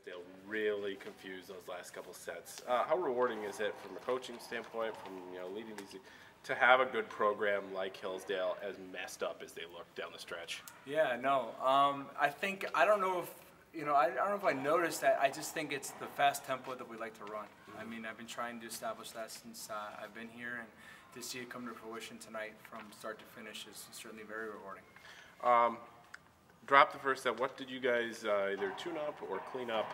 Hillsdale really confused those last couple sets. How rewarding is it from a coaching standpoint, from leading these, to have a good program like Hillsdale as messed up as they look down the stretch? Yeah, no. I don't know if I don't know if I noticed that. I just think it's the fast tempo that we like to run. I mean, I've been trying to establish that since I've been here, and to see it come to fruition tonight from start to finish is certainly very rewarding. Drop the first set. What did you guys either tune up or clean up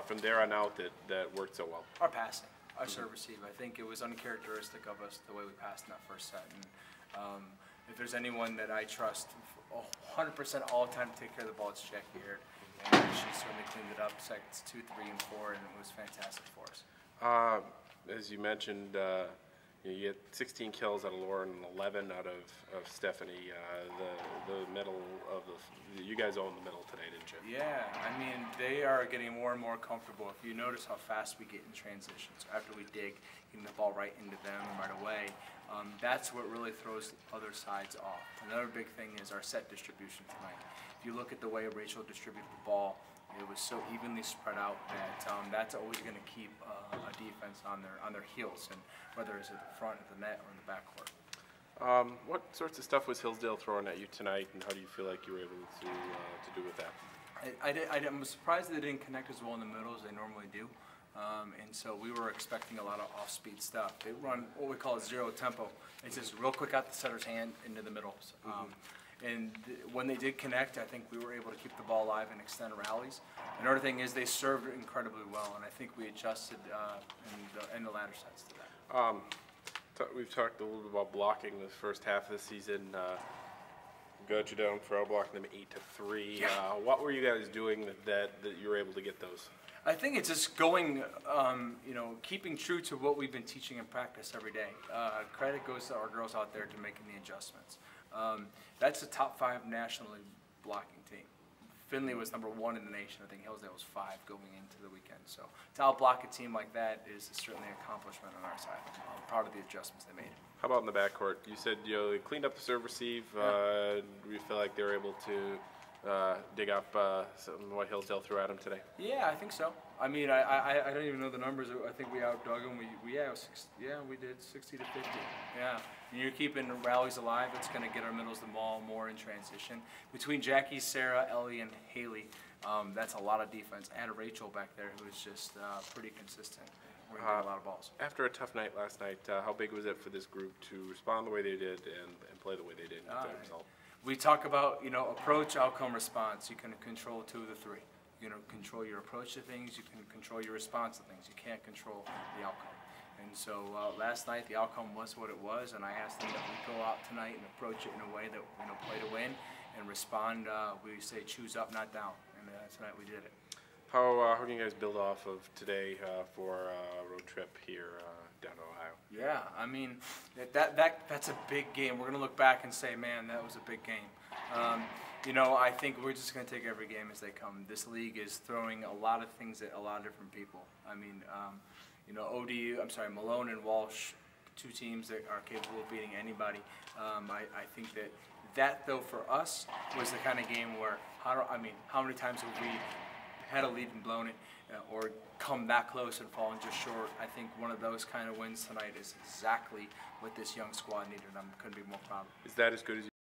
from there on out that worked so well? Our passing, our serve receive. I think it was uncharacteristic of us the way we passed in that first set. And if there's anyone that I trust 100% all the time to take care of the ball, it's Jackie Aird. And she certainly cleaned it up sets 2, 3, and 4, and it was fantastic for us. As you mentioned, you get 16 kills out of Lauren and 11 out of Stephanie. The middle of you guys own the middle today, didn't you? Yeah, I mean, they are getting more and more comfortable. If you notice how fast we get in transitions after we dig, getting the ball right into them right away, that's what really throws other sides off. Another big thing is our set distribution tonight. If you look at the way Rachel distributed the ball, it was so evenly spread out that that's always going to keep a defense on their heels, and whether it's at the front of the net or in the backcourt. What sorts of stuff was Hillsdale throwing at you tonight, and how do you feel like you were able to do with that? I'm surprised they didn't connect as well in the middle as they normally do, and so we were expecting a lot of off-speed stuff. They run what we call zero tempo. It's just real quick out the setter's hand into the middle. And when they did connect, I think we were able to keep the ball alive and extend rallies. Another thing is they served incredibly well, and I think we adjusted in the latter sets to that. We've talked a little bit about blocking the first half of the season. Got you down for blocking them 8-3. Yeah. What were you guys doing that you were able to get those? I think it's just going, keeping true to what we've been teaching in practice every day. Credit goes to our girls out there to making the adjustments. That's a top 5 nationally blocking team. Finley was #1 in the nation. I think Hillsdale was 5 going into the weekend. So to outblock a team like that is certainly an accomplishment on our side. I'm proud of the adjustments they made. How about in the backcourt? You said they cleaned up the serve receive. Do you feel like they were able to dig up what Hillsdale threw at them today? Yeah, I think so. I mean, I don't even know the numbers. I think we outdug them. We did 60 to 50. Yeah, and you're keeping the rallies alive. It's going to get our middles the ball more in transition. Between Jackie, Sarah, Ellie, and Haley, that's a lot of defense. Add Rachel back there, who is just pretty consistent. We're going to get a lot of balls. After a tough night last night, how big was it for this group to respond the way they did and play the way they did and get the result? We talk about, approach, outcome, response. You can control 2 of the 3. You can control your approach to things. You can control your response to things. You can't control the outcome. And so last night the outcome was what it was, and I asked them that we go out tonight and approach it in a way that play to win and respond. We say choose up, not down, and tonight we did it. How can you guys build off of today for a road trip here down to Ohio? Yeah, I mean that's a big game. We're going to look back and say, man, that was a big game. I think we're just going to take every game as they come. This league is throwing a lot of things at a lot of different people. I mean, Malone and Walsh, 2 teams that are capable of beating anybody. I think that though for us was the kind of game where how many times have we had a lead and blown it, or come that close and fallen just short? I think one of those kind of wins tonight is exactly what this young squad needed, and I couldn't be more proud. Is that as good as you